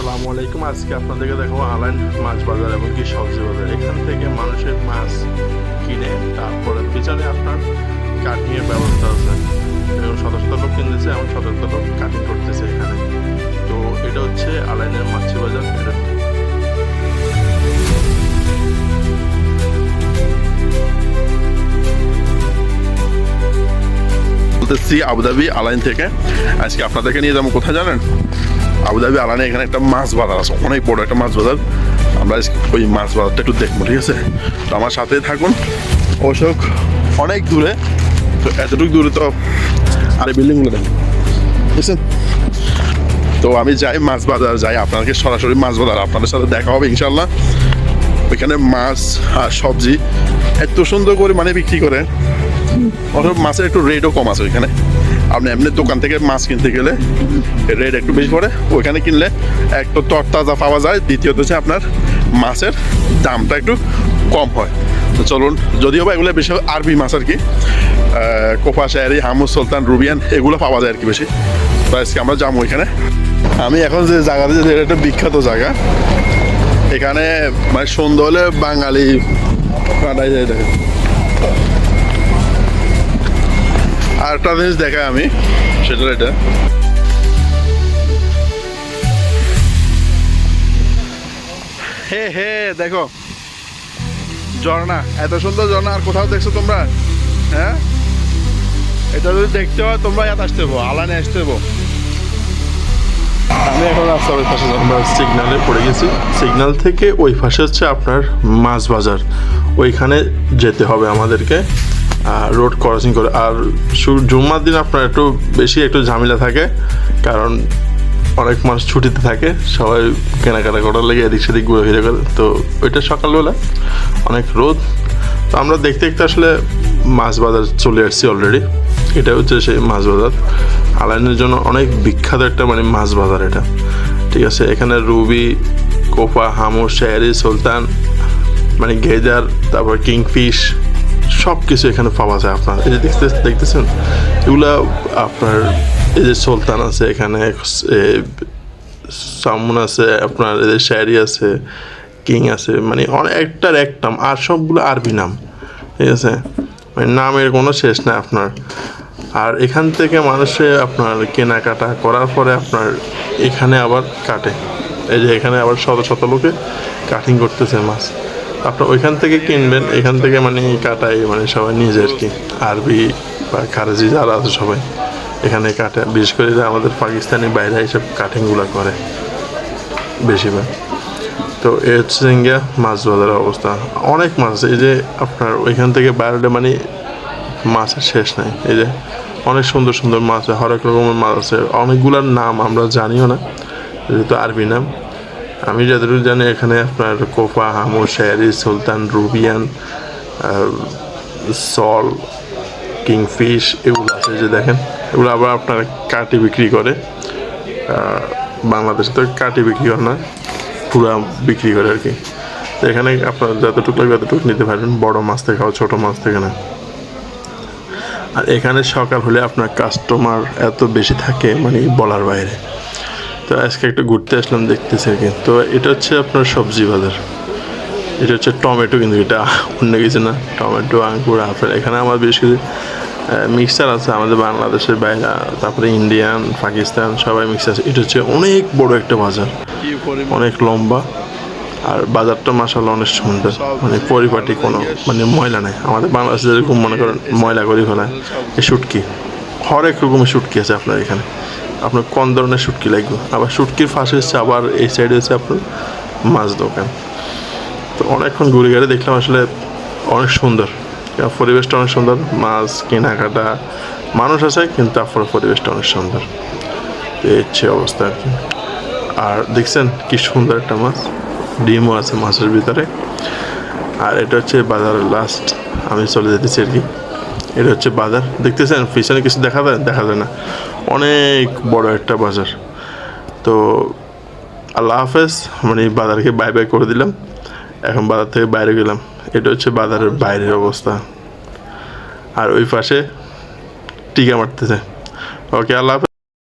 আসসালামু আলাইকুম। আজকে আপনাদেরকে দেখাবো আলাইন মাছ বাজার এবং কি সবজি বাজার। এখান থেকে মানুষের মাছ কিনে তারপরে পিছনে আপনার কাটিংয়ের ব্যবস্থা আছে। এবং শত শত লোক কিনতেছে এবং শত শত লোক কাটিং করতেছে এখানে। তো এটা হচ্ছে আলাইনের মাছি বাজার। বলতেছি আবুধাবি আলাইন থেকে। আজকে আপনাদেরকে নিয়ে যাবো কোথায় জানেন? আবুধাবি আলাইনে এখানে একটা মাছ বাজার আছে, অনেক বড় একটা মাছ বাজার। আমরা ওই মাছ বাজারটা একটু দেখবো, ঠিক আছে? তো আমার সাথেই থাকুন। অশোক অনেক দূরে, তো এতটুকু দূরে তো আর এই বিল্ডিংগুলো দেখেন, বুঝছেন? তো আমি যাই মাছ বাজার, যাই আপনাদেরকে সরাসরি মাছ বাজার আপনাদের সাথে দেখা হবে ইনশাল্লাহ। ওইখানে মাছ আর সবজি এত সুন্দর করে মানে বিক্রি করে, অথবা মাছের একটু রেটও কম আছে ওইখানে। আপনি এমনি দোকান থেকে মাছ কিনতে গেলে রেট একটু বেশি পড়ে, ওইখানে কিনলে একটু তরতাজা পাওয়া যায়, দ্বিতীয়ত হচ্ছে আপনার মাছের দামটা একটু কম হয়। তো চলুন, যদিও বা এগুলো বেশি আরবি মাছ আর কি, কোপা শাহরি, হামুস, সুলতান, রুবিয়ান এগুলো পাওয়া যায় আর কি বেশি। তো আজকে আমরা যাবো ওইখানে। আমি এখন যে জায়গাতে যে একটা বিখ্যাত জায়গা, এখানে মানে সন্ধ্যা হলে বাঙালি কাটাই যায়। দেখেন, আর একটা জিনিস দেখায় আমি, সেটা এটা হে হে দেখো ঝর্ণা, এত সুন্দর ঝর্ণা আর কোথাও দেখছো তোমরা? হ্যাঁ, এটা যদি দেখতে হয় তোমরা এত আসতে হবো, আলানে আসতে হবো। আমি এখন রাস্তার ওই পাশে, আমরা সিগনালে পড়ে গেছি। সিগন্যাল থেকে ওই পাশে হচ্ছে আপনার মাছ বাজার, ওইখানে যেতে হবে আমাদেরকে রোড ক্রসিং করে। আর জুম্মার দিন আপনার একটু বেশি একটু ঝামেলা থাকে, কারণ অনেক মানুষ ছুটিতে থাকে, সবাই কেনাকাটা করার লেগে এদিক সেদিক ঘুরে ফিরে করে। তো ওইটা সকালবেলা অনেক রোদ। তো আমরা দেখতে দেখতে আসলে মাছ বাজার চলে আসছি অলরেডি। এটা হচ্ছে সেই মাছ বাজার, আলাইনের জন্য অনেক বিখ্যাত একটা মানে মাছ বাজার এটা, ঠিক আছে? এখানে রুবি, কোপা, হামুর, শাহরি, সুলতান, মানে গেজার, তারপর কিংফিশ সব কিছু এখানে পাওয়া যায়। আপনার এই যে দেখতেছেন এগুলা আপনার, এই যে সুলতান আছে এখানে, সামুন আছে আপনার, এদের শাহরি আছে, কিং আছে, মানে একটার এক নাম, আর সবগুলো আরবি নাম, ঠিক আছে? মানে নামের কোনো শেষ নাই আপনার। আর এখান থেকে মানুষে আপনার কেনাকাটা করার পরে আপনার এখানে আবার কাটে। এই যে এখানে আবার শত শত লোকে কাটিং করতেছে মাছ। আপনার ওইখান থেকে কিনবেন, এখান থেকে মানে কাটাই মানে সবাই নিজে আর কি, আরবি বা খারেজি যারা আছে সবাই এখানে কাটে। বিশেষ করে আমাদের পাকিস্তানি বাইরে এইসব কাটিংগুলো করে বেশিরভাগ। তো এ হচ্ছে ইন্ডিয়া মাছ বাজারের অবস্থা, অনেক মাছ আছে। এই যে আপনার ওইখান থেকে বাইরে মানে মাছের শেষ নাই। এই যে অনেক সুন্দর সুন্দর মাছ, হরেক রকমের মাছ আছে, অনেকগুলোর নাম আমরা জানিও না, যেহেতু আরবি নাম। আমি যতটুকু জানি এখানে আপনার কোপা, হামুর, শাহরি, সুলতান, রুবিয়ান, সল, কিংফিশ এগুলো আছে। যে দেখেন এগুলো আবার আপনার কাটি বিক্রি করে। বাংলাদেশে তো কাটি বিক্রি করে না, পুরা বিক্রি করে আর কি। তো এখানে আপনার যতটুকু লাগবে ততটুকু নিতে পারবেন, বড় মাছ থেকে খাওয়া, ছোটো মাছ থেকে না। আর এখানে সকাল হলে আপনার কাস্টমার এত বেশি থাকে মানে বলার বাইরে। তো আজকে একটু ঘুরতে আসলাম, দেখতেছি আর কি। তো এটা হচ্ছে আপনার সবজি বাজার। এটা হচ্ছে টমেটো, কিন্তু এটা অন্য কিছু না, টমেটো, আঙ্গুর, আপেল। এখানে আমার বেশ কিছু মিক্সচার আছে আমাদের বাংলাদেশের বাইরে, তারপরে ইন্ডিয়ান, পাকিস্তান সবাই মিক্স আছে। এটা হচ্ছে অনেক বড় একটা বাজার, অনেক লম্বা। আর বাজারটা মাশাআল্লাহ অনেক সুন্দর, মানে পরিপাটি, কোনো মানে ময়লা নেই। আমাদের বাংলাদেশে যেরকম মনে করেন ময়লা করে ফেলায় এই শুটকি, হরেক রকমের শুটকি আছে আপনার এখানে। আপনার কোন ধরনের শুটকি লাগবে। আবার শুটকির পাশে হচ্ছে আবার এই সাইডে হচ্ছে আপনার মাছ দোকান। তো অনেকক্ষণ ঘুরে ঘুরে দেখলাম, আসলে অনেক সুন্দর, পরিবেশটা অনেক সুন্দর। মাছ কেনাকাটা মানুষ আছে, কিন্তু তারপরে পরিবেশটা অনেক সুন্দর। এই হচ্ছে অবস্থা আর কি। আর দেখছেন কি সুন্দর একটা মাছ, ডিমও আছে মাছের ভিতরে। আর এটা হচ্ছে বাজারের লাস্ট, আমি চলে যেতেছি আর কি। এটা হচ্ছে বাজার, দেখতেছেন পিছনে কিছু দেখা যায় না, অনেক বড় একটা বাজার। তো আল্লাহ হাফেজ, মানে বাজারকে বাই বাই করে দিলাম, এখন বাজার থেকে বাইরে গেলাম। এটা হচ্ছে বাজারের বাইরের অবস্থা। আর ওই পাশে টিকা মারতেছে। ওকে, আল্লাহ হাফেজ।